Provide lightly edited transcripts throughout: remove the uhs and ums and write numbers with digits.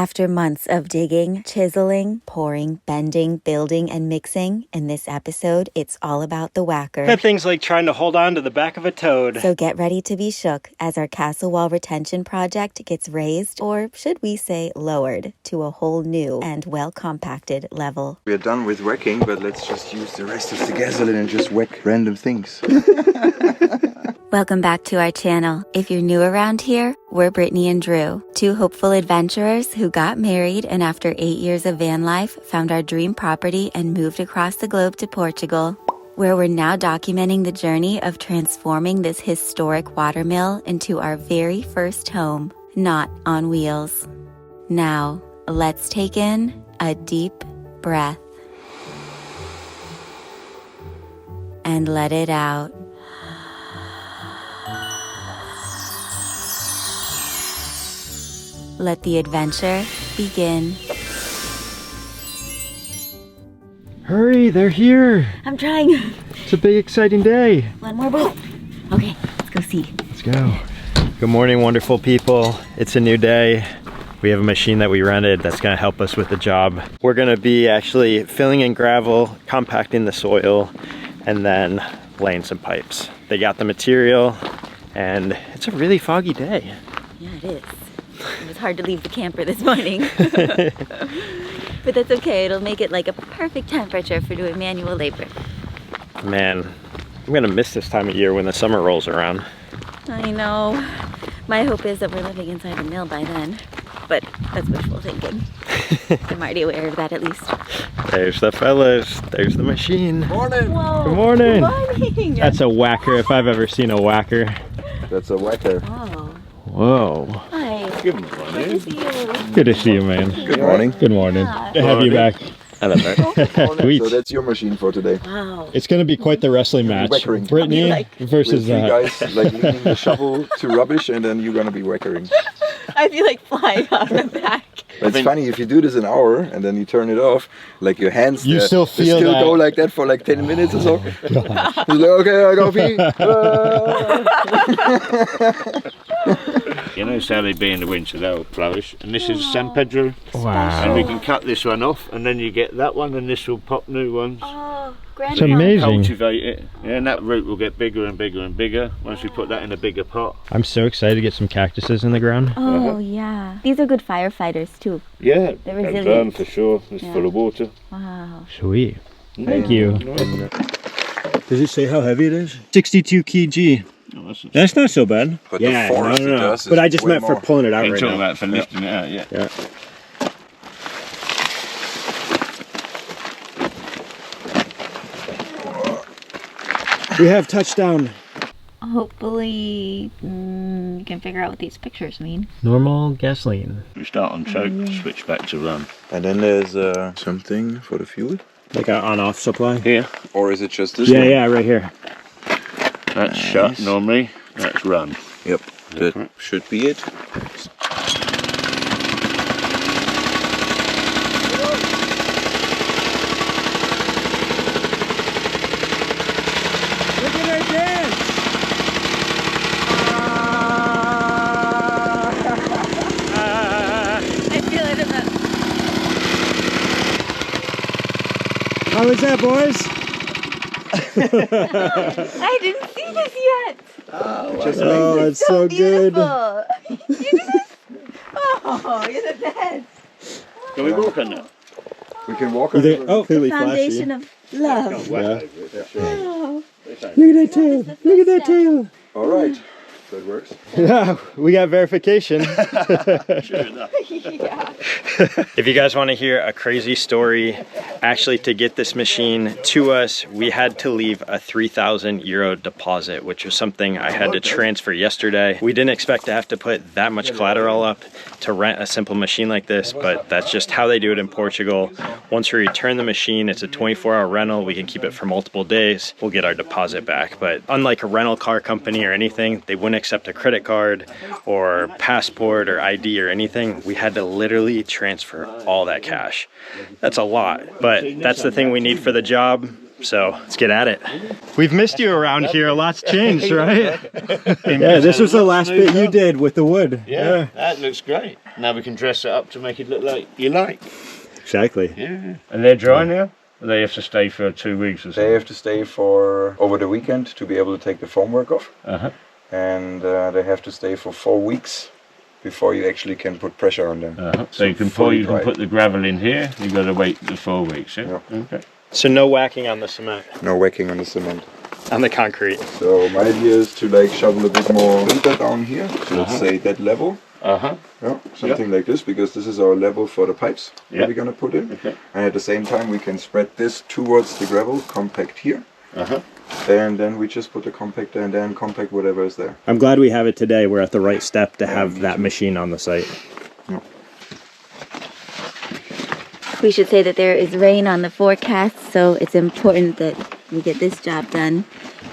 After months of digging, chiseling, pouring, bending, building, and mixing, in this episode, it's all about the whacker. That thing's like trying to hold on to the back of a toad. So get ready to be shook as our castle wall retention project gets raised, or should we say lowered, to a whole new and well-compacted level. We're done with whacking, but let's just use the rest of the gasoline and just whack random things. Welcome back to our channel. If you're new around here, we're Brittany and Drew, two hopeful adventurers who got married and after 8 years of van life, found our dream property and moved across the globe to Portugal, where we're now documenting the journey of transforming this historic watermill into our very first home, not on wheels. Now, let's take in a deep breath and let it out. Let the adventure begin. Hurry, they're here. I'm trying. It's a big, exciting day. One more boot. Okay, let's go see. Let's go. Good morning, wonderful people. It's a new day. We have a machine that we rented that's gonna help us with the job. We're gonna be actually filling in gravel, compacting the soil, and then laying some pipes. They got the material, and it's a really foggy day. Yeah, it is. It was hard to leave the camper this morning. But that's okay, it'll make it like a perfect temperature for doing manual labor. Man, I'm gonna miss this time of year when the summer rolls around. I know. My hope is that we're living inside a mill by then. But that's wishful thinking. I'm already aware of that at least. There's the fellas. There's the machine. Morning! Whoa. Good morning. Good morning. That's a whacker if I've ever seen a whacker. That's a whacker. Oh. Whoa. Hi. Good Good morning. to see you. Good to see you, man. Good morning. Good morning. Yeah. Good to have you back. Hello, man. Sweet. So that's your machine for today. Wow. It's going to be quite the wrestling match. Whackering. Brittany versus With three guys like leading the shovel to rubbish, and then you're gonna be whackering. I feel like flying on the back. It's funny if you do this an hour and then you turn it off, like your hands You still they feel that. go like that for like 10 minutes or so. It's like, okay, I go pee. You know, how they be in the winter, they'll flourish. And this is San Pedro. Wow. And we can cut this one off, and then you get that one, and this will pop new ones. Oh, It's amazing. Cultivate it, yeah, and that root will get bigger and bigger and bigger once we put that in a bigger pot. I'm so excited to get some cactuses in the ground. Oh, yeah. These are good firefighters, too. Yeah, They're and resilient. burn for sure. It's Yeah. full of water. Wow. Sweet. Thank you. Does it say how heavy it is? 62 kg. Oh, That's not so bad. But the force it does But is I just way meant for more. pulling it out You're right talking now. about for lifting it out, yeah. Yeah. We have touchdown. Hopefully, you can figure out what these pictures mean. Normal gasoline. We start on choke, switch back to run. And then there's something for the fuel. Like an on-off supply. Here, Or is it just this Yeah, one? yeah, right here. that's shut normally, that's run. Yep, that should be it. Look at her dance! I feel it in the... How is that, boys? I didn't see this yet. Oh, that's so good. Beautiful. You did it? Oh, you're the best. Can we walk on that? We can walk You on think- it. oh, clearly Foundation flashy. of love. Yeah. Oh. Look at that tail. Look at that tail. All right, that works. Yeah, we got verification. Sure enough. Yeah. If you guys want to hear a crazy story, actually to get this machine to us, we had to leave a 3,000 euro deposit, which was something I had to transfer yesterday. We didn't expect to have to put that much collateral up to rent a simple machine like this, but that's just how they do it in Portugal. Once we return the machine, it's a 24-hour rental. We can keep it for multiple days. We'll get our deposit back. But unlike a rental car company or anything, they wouldn't accept a credit card or passport or ID or anything. We had to literally transfer all that cash. That's a lot, but that's the thing we need for the job. So let's get at it. We've missed you around here. A lot's changed, right? Yeah, this was the last bit you did with the wood. Yeah, that looks great. Now we can dress it up to make it look like you like. Exactly. Yeah. And they're dry now? Or they have to stay for 2 weeks or something? They have to stay for over the weekend to be able to take the foam work off. And they have to stay for 4 weeks before you actually can put pressure on them. So you can put the gravel in here. You've got to wait the 4 weeks. Yeah. Okay. So no whacking on the cement, No whacking on the cement. on the concrete. So my idea is to like shovel a bit more winter down here. So let's say that level. Yeah, something like this, because this is our level for the pipes that we're gonna put in. Okay. And at the same time we can spread this towards the gravel, compact here. And then we just put the compactor and then compact whatever is there. I'm glad we have it today. We're at the right step to have that machine on the site. We should say that there is rain on the forecast, so it's important that we get this job done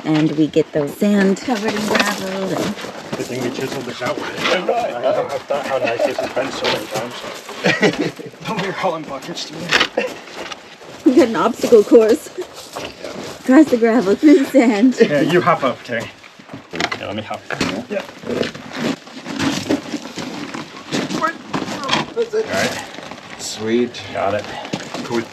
and we get the sand covered in gravel. And Good thing we chiseled this out with it. Right. I thought how nice this has been so many times. We're hauling buckets to me. we got an obstacle course. Across the gravel, through the sand. Yeah, you hop up, Terry. Yeah, let me hop. Yeah. That's it. Alright. Sweet. Got it. Cool.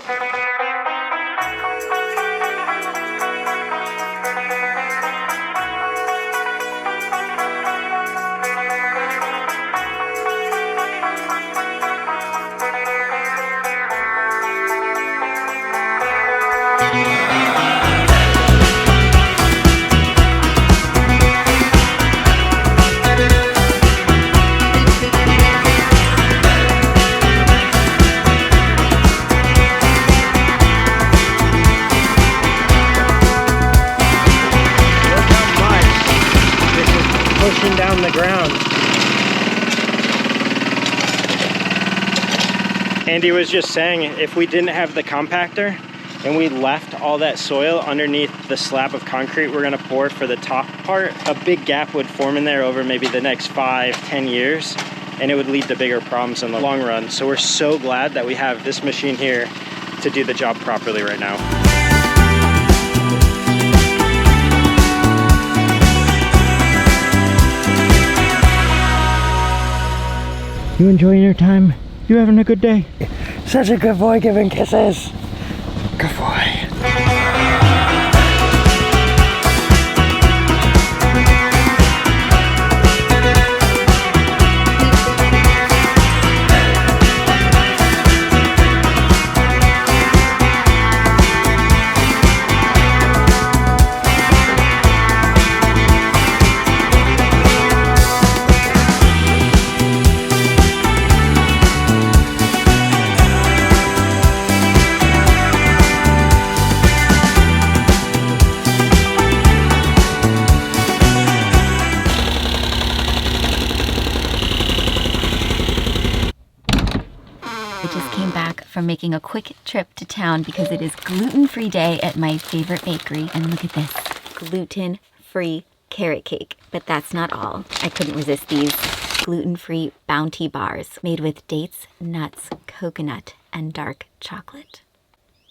Pushing down the ground. Andy was just saying, if we didn't have the compactor and we left all that soil underneath the slab of concrete we're gonna pour for the top part, a big gap would form in there over maybe the next 5-10 years, and it would lead to bigger problems in the long run. So we're so glad that we have this machine here to do the job properly right now. You enjoying your time? You having a good day? Such a good boy giving kisses. Good boy. From making a quick trip to town because it is gluten-free day at my favorite bakery. And look at this, gluten-free carrot cake. But that's not all. I couldn't resist these gluten-free bounty bars made with dates, nuts, coconut, and dark chocolate.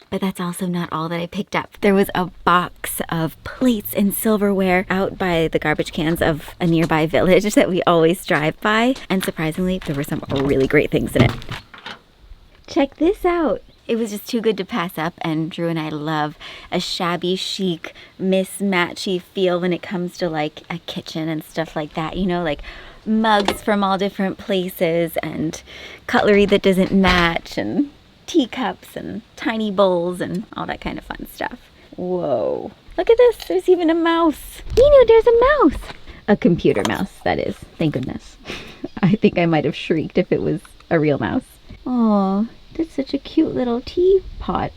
But that's also not all that I picked up. There was a box of plates and silverware out by the garbage cans of a nearby village that we always drive by. And surprisingly, there were some really great things in it. Check this out. It was just too good to pass up, and Drew and I love a shabby chic, mismatchy feel when it comes to like a kitchen and stuff like that. You know, like mugs from all different places and cutlery that doesn't match and teacups and tiny bowls and all that kind of fun stuff. Whoa. Look at this. There's even a mouse. Nino, there's a mouse. A computer mouse, that is. Thank goodness. I think I might have shrieked if it was a real mouse. Oh, that's such a cute little teapot.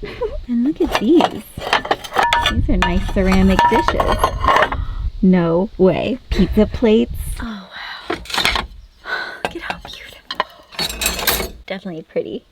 And look at these. These are nice ceramic dishes. No way. Pizza plates. Oh, wow. Look at how beautiful. Definitely pretty.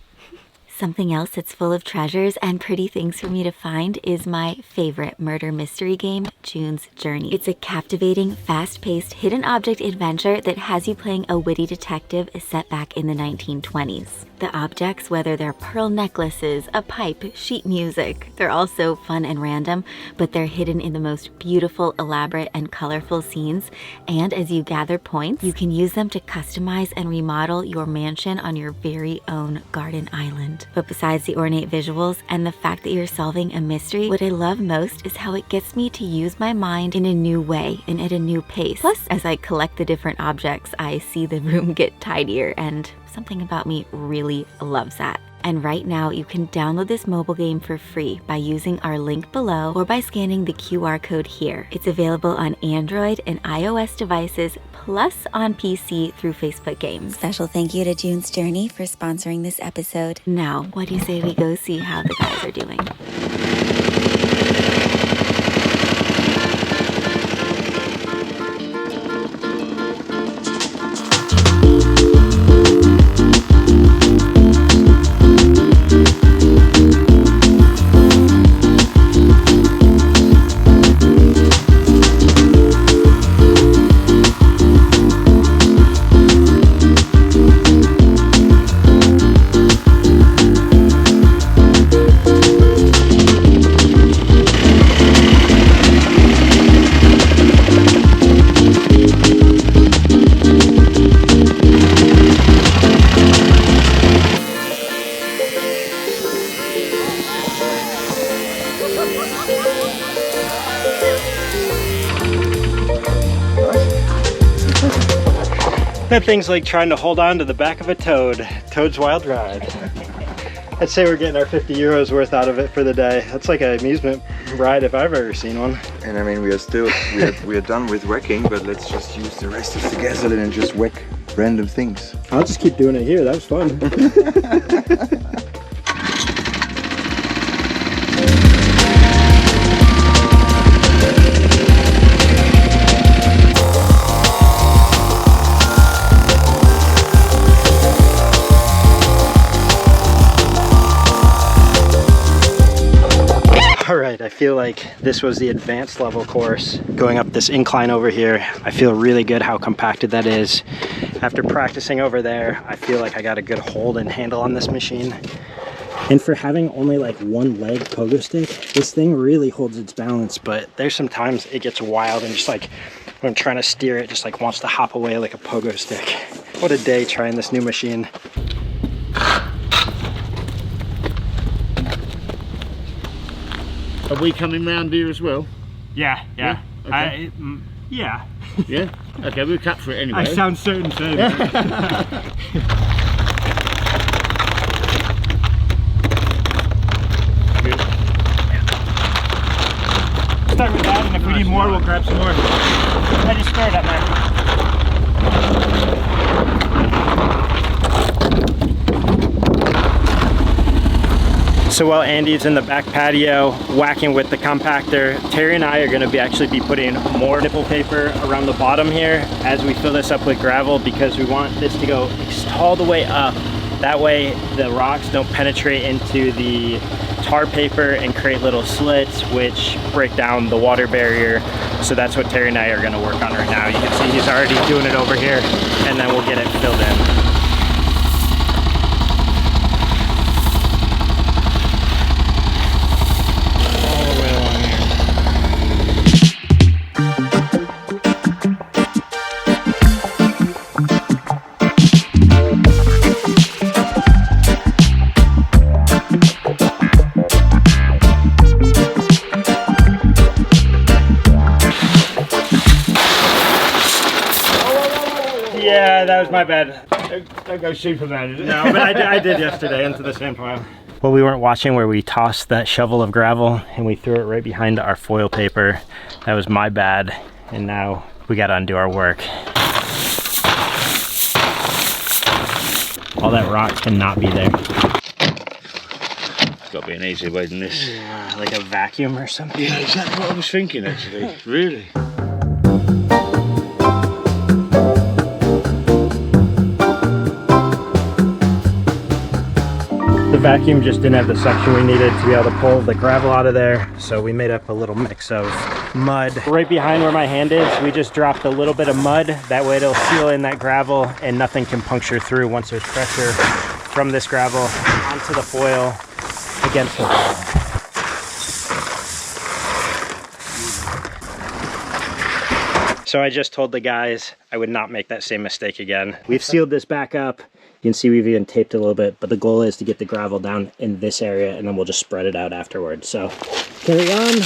Something else that's full of treasures and pretty things for me to find is my favorite murder mystery game, June's Journey. It's a captivating, fast-paced, hidden object adventure that has you playing a witty detective set back in the 1920s. The objects, whether they're pearl necklaces, a pipe, sheet music, they're all so fun and random, but they're hidden in the most beautiful, elaborate, and colorful scenes. And as you gather points, you can use them to customize and remodel your mansion on your very own garden island. But besides the ornate visuals and the fact that you're solving a mystery, what I love most is how it gets me to use my mind in a new way and at a new pace. Plus, as I collect the different objects, I see the room get tidier, and something about me really loves that. And right now, you can download this mobile game for free by using our link below or by scanning the QR code here. It's available on Android and iOS devices, plus on PC through Facebook Games. Special thank you to June's Journey for sponsoring this episode. Now, what do you say we go see how the guys are doing? That thing's like trying to hold on to the back of a toad. Toad's Wild Ride. I'd say we're getting our 50 euros worth out of it for the day. That's like an amusement ride if I've ever seen one. And I mean, we are done with wrecking, but let's just use the rest of the gasoline and just wreck random things. I'll just keep doing it here. That was fun. Alright, I feel like this was the advanced level course. Going up this incline over here, I feel really good how compacted that is. After practicing over there, I feel like I got a good hold and handle on this machine. And for having only like one leg pogo stick, this thing really holds its balance, but there's some times it gets wild and just like when I'm trying to steer it, just like wants to hop away like a pogo stick. What a day trying this new machine. Are we coming round here as well? Yeah. Okay. Yeah. Yeah? Okay, we'll cut for it anyway. I sound certain too. Start with that, and if we need more, we'll grab some more. I just started up there. So while Andy's in the back patio whacking with the compactor, Terry and I are going to actually be putting more nipple paper around the bottom here as we fill this up with gravel, because we want this to go all the way up. That way the rocks don't penetrate into the tar paper and create little slits which break down the water barrier. So that's what Terry and I are going to work on right now. You can see he's already doing it over here, and then we'll get it filled in. Yeah, that was my bad. Don't go Superman, is it? No, but I did yesterday into the sand pile. Well, we weren't watching where we tossed that shovel of gravel and we threw it right behind our foil paper. That was my bad, and now we gotta undo our work. All that rock cannot be there. It's got to be an easier way than this. Yeah, like a vacuum or something. Yeah, exactly what I was thinking actually. Really. The vacuum just didn't have the suction we needed to be able to pull the gravel out of there, so we made up a little mix of mud. Right behind where my hand is, we just dropped a little bit of mud. That way it'll seal in that gravel and nothing can puncture through once there's pressure from this gravel onto the foil against the wall. So I just told the guys I would not make that same mistake again. We've sealed this back up. You can see we've even taped it a little bit, but the goal is to get the gravel down in this area and then we'll just spread it out afterwards. So carry on.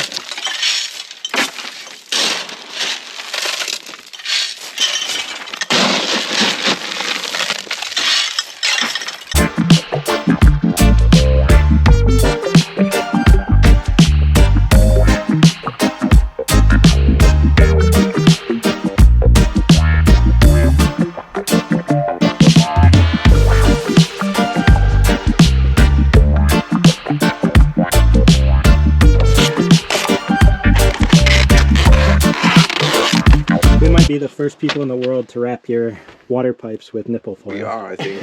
Be the first people in the world to wrap your water pipes with nipple foil. We are, I think.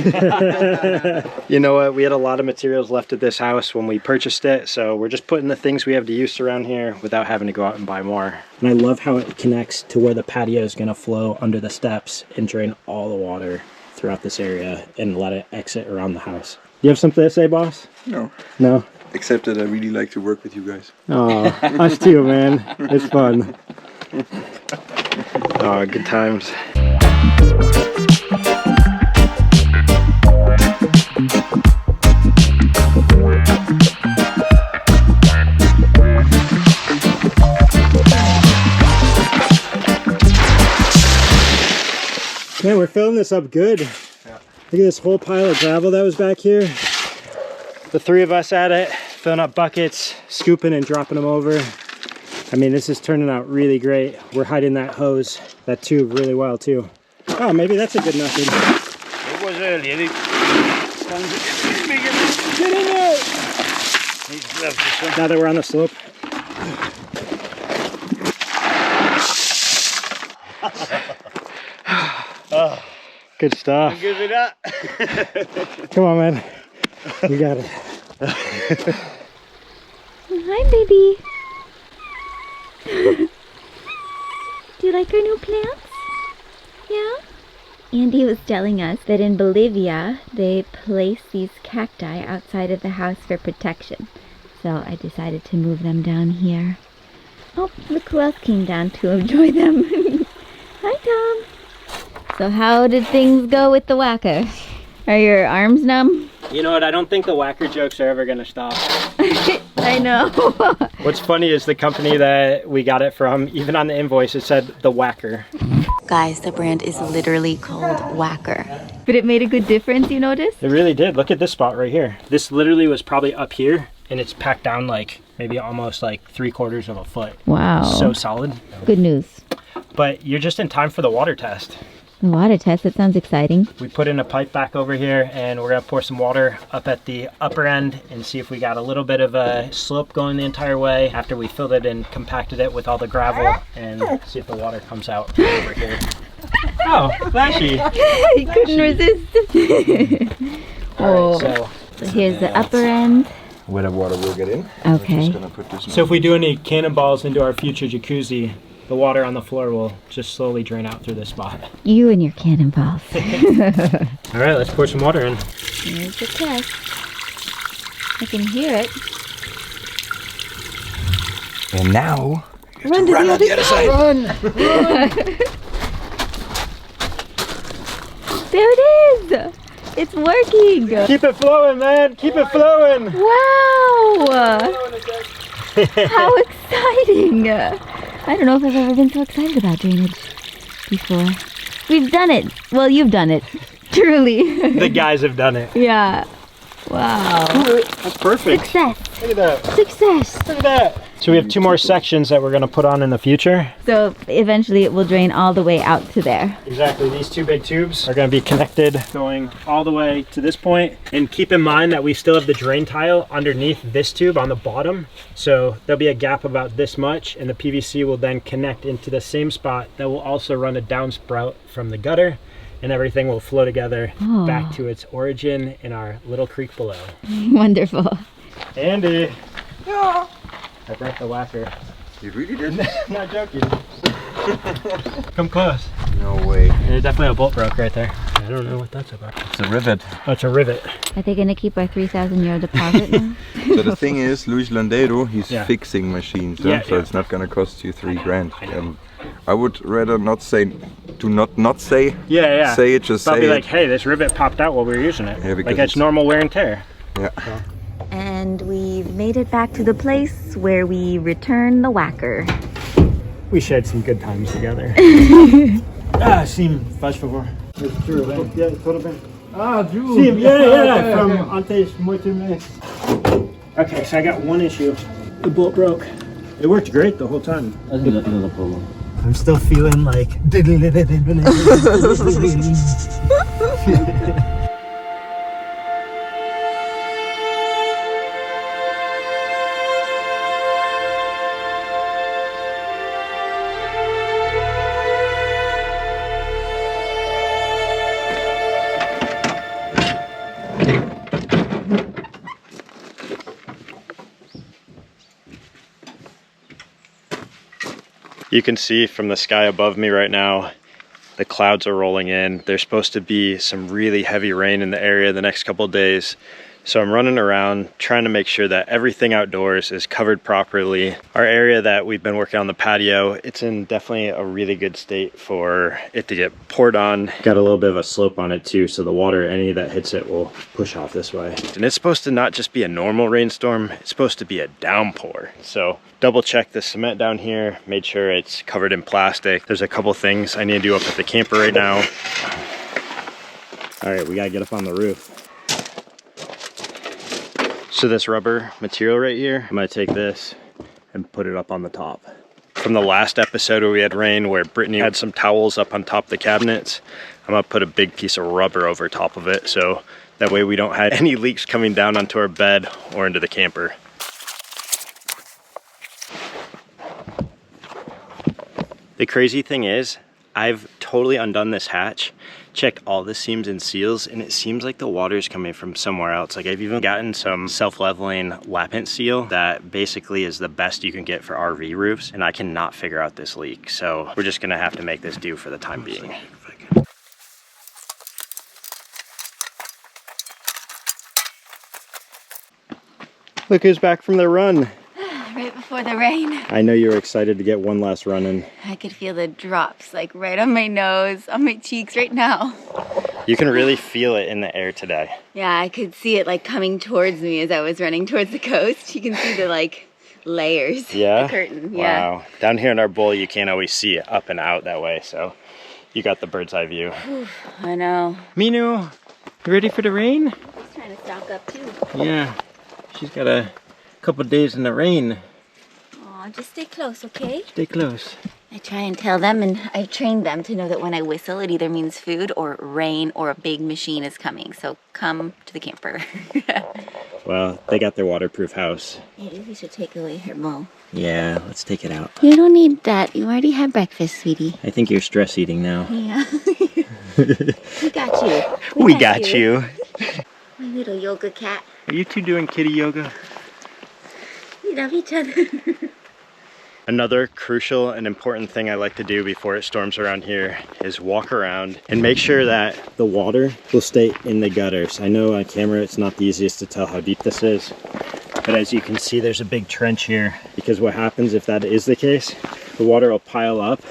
You know what? We had a lot of materials left at this house when we purchased it, so we're just putting the things we have to use around here without having to go out and buy more. And I love how it connects to where the patio is going to flow under the steps and drain all the water throughout this area and let it exit around the house. You have something to say, boss? No. No? Except that I really like to work with you guys. Oh, us too, man. It's fun. Oh, good times. Man, we're filling this up good. Yeah. Look at this whole pile of gravel that was back here. The three of us at it, filling up buckets, scooping and dropping them over. I mean, this is turning out really great. We're hiding that hose, that tube really well too. Oh, maybe that's a good nothing. It was earlier. Get in there! Now that we're on the slope. Oh, good stuff. Give it up. Come on, man. You got it. Hi, baby. Do you like our new plants? Yeah? Andy was telling us that in Bolivia, they place these cacti outside of the house for protection. So I decided to move them down here. Oh, look who else came down to enjoy them. Hi, Tom. So how did things go with the whacker? Are your arms numb? You know what? I don't think the whacker jokes are ever going to stop. I know. What's funny is the company that we got it from, even on the invoice, it said the whacker. Guys, the brand is literally called Whacker. But it made a good difference, you noticed? It really did. Look at this spot right here. This literally was probably up here, and it's packed down like maybe almost like 3/4 of a foot. Wow. So solid. Good news. But you're just in time for the water test. The water test, that sounds exciting. We put in a pipe back over here and we're gonna pour some water up at the upper end and see if we got a little bit of a slope going the entire way after we filled it and compacted it with all the gravel, and see if the water comes out over here. Oh, flashy. He couldn't resist. All right, so here's the upper end. Where the water will get in. Okay. We're just gonna put this so if we do any cannonballs into our future jacuzzi, the water on the floor will just slowly drain out through this spot. You and your cannonballs. All right, let's pour some water in. Here's the test. I can hear it. And now, Run to the other side. Run! There it is. It's working. Keep it flowing, man. Keep it flowing. Wow. How exciting. I don't know if I've ever been so excited about drainage before. We've done it. Well, you've done it. Truly. The guys have done it. Yeah. Wow. That's perfect. Success. Look at that. Success. Look at that. So we have 2 more sections that we're going to put on in the future. So eventually it will drain all the way out to there. Exactly. These 2 big tubes are going to be connected going all the way to this point. And keep in mind that we still have the drain tile underneath this tube on the bottom. So there'll be a gap about this much, and the PVC will then connect into the same spot that will also run a downsprout from the gutter. and everything will flow together back to its origin in our little creek below. Wonderful. Andy! Yeah. I broke the whacker. You really did? Not joking. Come close. No way. There's definitely a bolt broke right there. I don't know what that's about. It's a rivet. Oh, it's a rivet. Are they gonna keep our 3,000 euro deposit now? So the thing is, Luis Landero, he's Yeah. fixing machines, Yeah, so yeah. it's not gonna cost you 3 grand. I would rather not say, not say. Yeah, yeah. Say it, just Probably say like, it. hey, this rivet popped out while we were using it. Yeah, because like it's it's- normal wear and tear. Yeah. And we've made it back to the place where we return the whacker. We shared some good times together. Sim, faz favor. Yeah, tudo bem. Ah, Drew. Sim, yeah, from antes muito mais. Okay, so I got one issue. The bolt broke. It worked great the whole time. I think that's another problem. I'm still feeling like. You can see from the sky above me right now, the clouds are rolling in. There's supposed to be some really heavy rain in the area the next couple of days. So I'm running around trying to make sure that everything outdoors is covered properly. Our area that we've been working on, the patio, it's in definitely a really good state for it to get poured on. Got a little bit of a slope on it too, so the water, any that hits it, will push off this way. And it's supposed to not just be a normal rainstorm, it's supposed to be a downpour. So double check the cement down here, made sure it's covered in plastic. There's a couple things I need to do up at the camper right now. All right, we gotta get up on the roof. So this rubber material right here, I'm gonna take this and put it up on the top. From the last episode where we had rain, where Brittany had some towels up on top of the cabinets, I'm gonna put a big piece of rubber over top of it, so that way we don't have any leaks coming down onto our bed or into the camper. The crazy thing is, I've totally undone this hatch, checked all the seams and seals, and it seems like the water is coming from somewhere else. Like I've even gotten some self-leveling lappant seal that basically is the best you can get for RV roofs, and I cannot figure out this leak. So we're just gonna have to make this do for the time being. Look who's back from the run. Right before the rain. I know you were excited to get one last run in. I could feel the drops like right on my nose, on my cheeks right now. You can really feel it in the air today. Yeah, I could see it like coming towards me as I was running towards the coast. You can see the like layers. Yeah? The curtain, yeah. Wow. Down here in our bowl, you can't always see it up and out that way, so you got the bird's eye view. I know. Minu, you ready for the rain? She's trying to stock up too. Yeah. She's got a couple days in the rain. Aw, just stay close, okay? Stay close. I try and tell them, and I've trained them to know that when I whistle, it either means food or rain or a big machine is coming. So come to the camper. Well, they got their waterproof house. Maybe we should take away her bowl. Yeah, let's take it out. You don't need that. You already had breakfast, sweetie. I think you're stress eating now. Yeah. We got you. We got you. My little yoga cat. Are you two doing kitty yoga? We love each other. Another crucial and important thing I like to do before it storms around here is walk around and make sure that the water will stay in the gutters. I know on camera it's not the easiest to tell how deep this is, but as you can see there's a big trench here, because what happens if that is the case, the water will pile up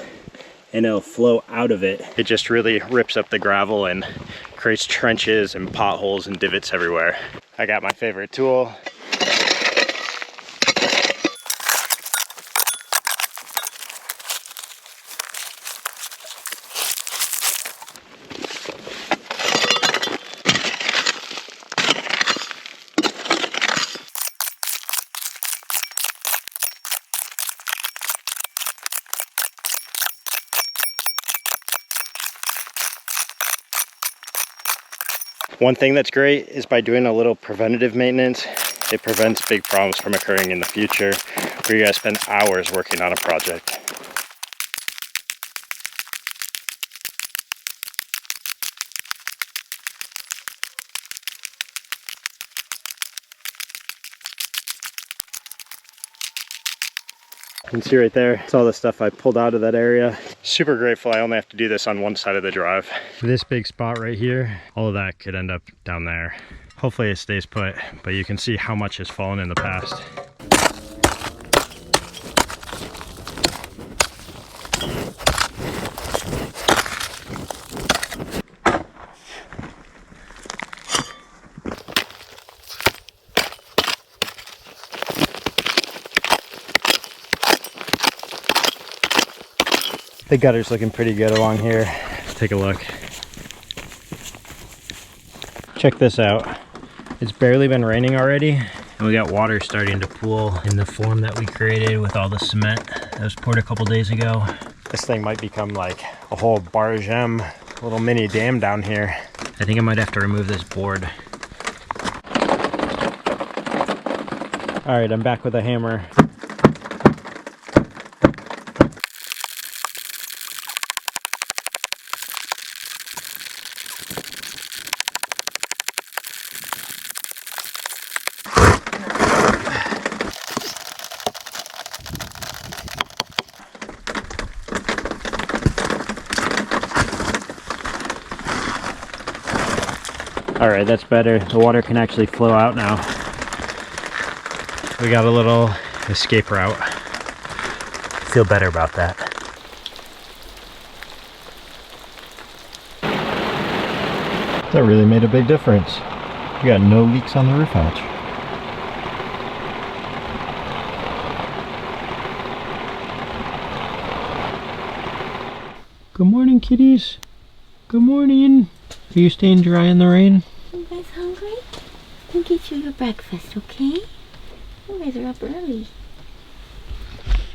and it'll flow out of it. It just really rips up the gravel and creates trenches and potholes and divots everywhere. I got my favorite tool. One thing that's great is by doing a little preventative maintenance, it prevents big problems from occurring in the future where you guys spend hours working on a project. You can see right there, it's all the stuff I pulled out of that area. Super grateful I only have to do this on one side of the drive. This big spot right here, all of that could end up down there. Hopefully it stays put, but you can see how much has fallen in the past. The gutter's looking pretty good along here. Let's take a look. Check this out. It's barely been raining already, and we got water starting to pool in the form that we created with all the cement that was poured a couple days ago. This thing might become like a whole bargem, little mini dam down here. I think I might have to remove this board. All right, I'm back with a hammer. All right, that's better. The water can actually flow out now. We got a little escape route. Feel better about that. That really made a big difference. We got no leaks on the roof hatch. Good morning, kitties. Good morning. Are you staying dry in the rain? You guys hungry? I'll get you your breakfast, okay? You guys are up early.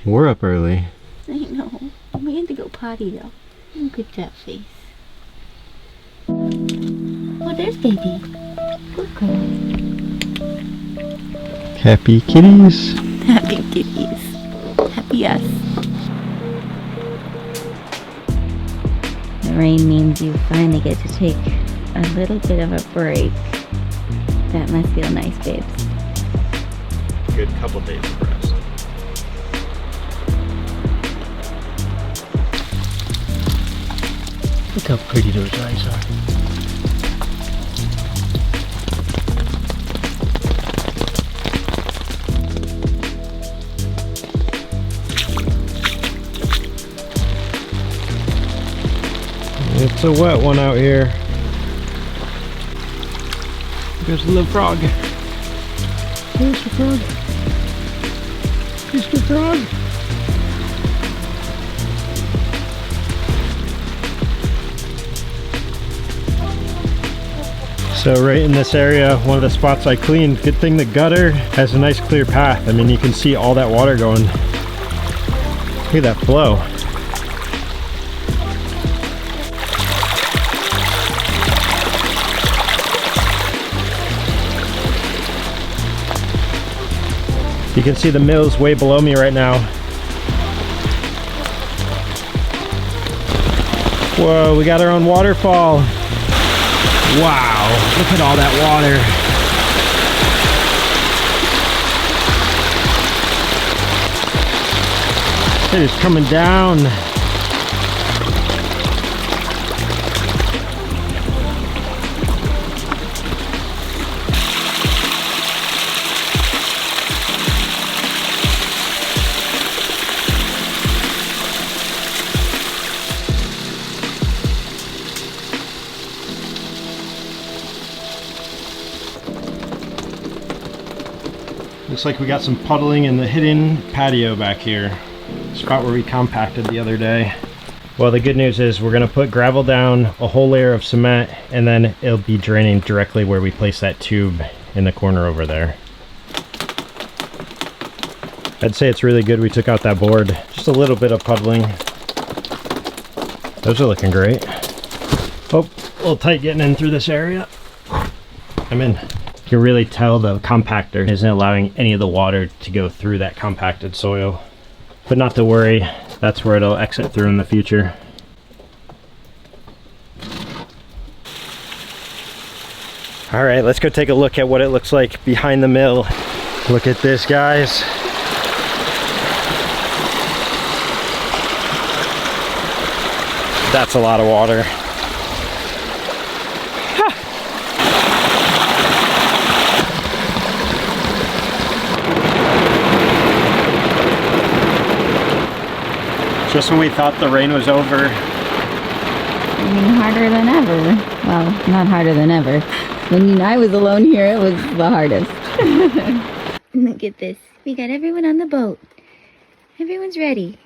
We're up early. I know. We had to go potty though. Look at that face. Oh, there's baby. Good girl. Happy kitties. Happy kitties. Happy us. The rain means you finally get to take a little bit of a break. That must feel nice, babes. Good couple days of rest. Look how pretty those eyes are. It's a wet one out here. There's the little frog. There's the frog. Mr. Frog. So right in this area, one of the spots I cleaned, good thing the gutter has a nice clear path. I mean, you can see all that water going. Look at that flow. You can see the mill's way below me right now. Whoa, we got our own waterfall. Wow, look at all that water. It is coming down. Looks like we got some puddling in the hidden patio back here. Spot where we compacted the other day. Well, the good news is we're gonna put gravel down, a whole layer of cement, and then it'll be draining directly where we place that tube in the corner over there. I'd say it's really good we took out that board. Just a little bit of puddling. Those are looking great. Oh, a little tight getting in through this area. I'm in. You can really tell the compactor isn't allowing any of the water to go through that compacted soil. But not to worry, that's where it'll exit through in the future. All right, let's go take a look at what it looks like behind the mill. Look at this, guys. That's a lot of water. Just when we thought the rain was over. Raining harder than ever. Well, not harder than ever. When I was alone here, it was the hardest. Look at this. We got everyone on the boat. Everyone's ready.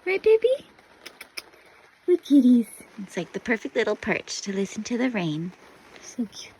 Right, baby? Look, kitties. It's like the perfect little perch to listen to the rain. So cute.